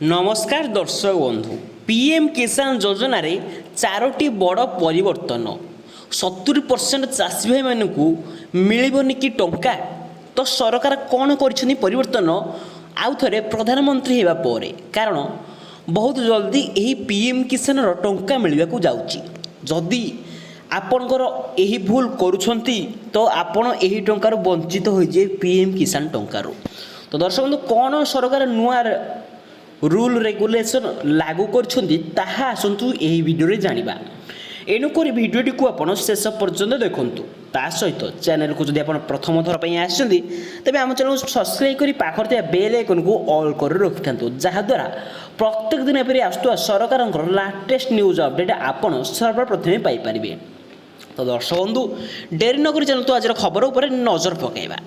नमस्कार दर्शक बंधु पीएम किसान योजन चारोटी बड़ परिवर्तन 70% चाषी भाई मानक मिलबनी कि टंका तो सरकार कौन कर परिवर्तन आउ थे प्रधानमंत्री होगा पर कारण बहुत जल्दी यही पीएम किसान टंका मिलवा जाऊँगी जदि आपणकर यही भूल करुँच तो आपण यही टंकार वंचित हो जाए पीएम किसान टंकार। तो दर्शक बंधु कौन सरकार नुआ रूल रेगुलेशन लागू करसतु यही भिडियो जाना एणुक भिडियोटी को आप शेष पर्यंत देखूँ ता सहित चैनल को जब आप प्रथम थर पर आसते तेज आम चैनल को सब्सक्राइब कर पाखे बेल आइकन को ऑल कर रखि था जहाद्वारा प्रत्येक दिन एपरी आसुवा सरकार लाटेस्ट न्यूज अपडेट आपड़ सर्वप्रथमे पाइपर। तो दर्शक बंधु डेरी नगरी चलते तो आज खबर उपर नजर पकड़ा।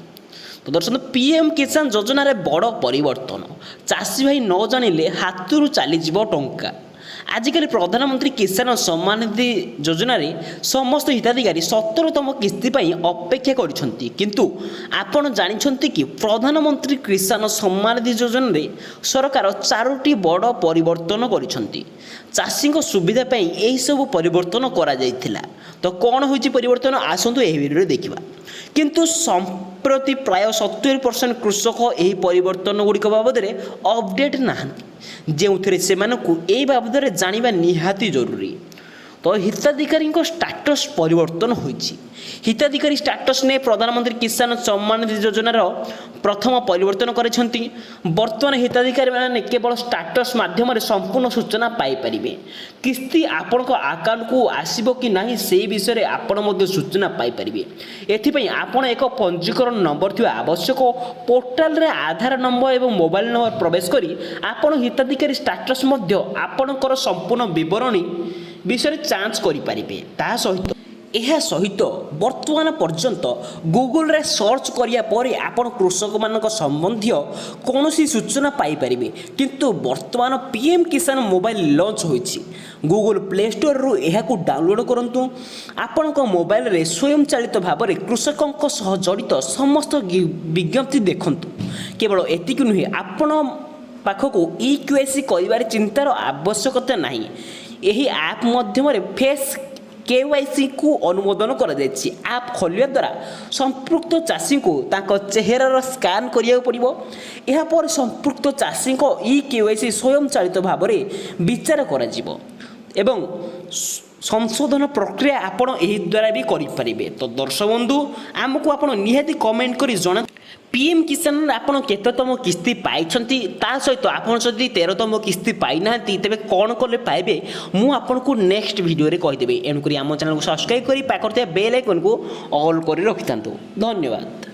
तो दर्शक पीएम किसान योजन बड़ परिवर्तन चाषी भाई न जानिले हाथरू चलीज टंका आजिकल प्रधानमंत्री किसान सम्मान निधि योजन समस्त हिताधिकारी 17तम किस्ती अपेक्षा करिसेंती किंतु आपण जानिछंती कि प्रधानमंत्री किसान सम्मान निधि योजन सरकार चारोटी बड़ परिवर्तन करिसेंती चाषी सुविधा पाई यही सब परिवर्तन करा जायथिला। तो कौन होइछि परिवर्तन आसंतु एही वीडियो देखिबा किंतु संप्रति प्राय 70% कृषक यही परिवर्तन गुड़िक बाबद अपडेट नहांती जो से बाबद जानिबा निहाती जरूरी। तो हिताधिकारी स्टाटस परिवर्तन होइछि हिताधिकारी स्टाटस ने प्रधानमंत्री किसान सम्मान निधि योजनार प्रथम परिवर्तन करिसेंती। वर्तमान हिताधिकारी माने केवल स्टाटस माध्यम संपूर्ण सूचना पाई परिबे किस्ती आपण अकाउंट को आसीबो कि नाही से विषय रे आपण मध्ये सूचना पाई परिबे। एथिपई आपण एक पंजीकरण नंबर थिबा आवश्यक पोर्टाल रे आधार नंबर एवं मोबाइल नंबर प्रवेश करी आपण हिताधिकारी स्टाटस मध्ये आपणकर संपूर्ण विवरणी विषय जांच करि परिबे। ता सहित वर्तमान पर्यंत गूगल रे सर्च करिया परे आपण कृषक मानक संबंधी कौन सूचना पाई परिबे किंतु वर्तमान पीएम किसान मोबाइल लॉन्च होइछि गूगल प्ले स्टोर रु एहाकू डाउनलोड करंतु आपण मोबाइल रे स्वयं चालित भाव में कृषकों सह जड़ित समस्त विज्ञप्ति देखंतु। केवल एतिक नुहे आपण पाखक ई-केवाईसी करिवार चिंतार आवश्यकता नहीं। यही ऐप माध्यम फेस केवाईसी को अनुमोदन कर ऐप खोलिया द्वारा संपृक्त चाषी को तांको चेहरार स्कान करिया पड़िबो। एहा पर संपृक्त चाषी को ई-केवाईसी स्वयं चालित भाव में विचार करा जिवो एवं संशोधन प्रक्रिया आपण एही द्वारा भी करि परिबे। तो दर्शक बंधु आमको आपण निहाती कमेंट करी जणा पीएम किसान आपन केततम किस्ती पाइछंती ता सहित आपन जदि 13तम किस्ती पाई नांती तबे कोन करले पाइबे मु आपन को नेक्स्ट वीडियो रे कहि देबे। एनु करी आम चैनल को सब्सक्राइब करी पाकर बेल आइकन को ऑल करी रखितांतु। धन्यवाद।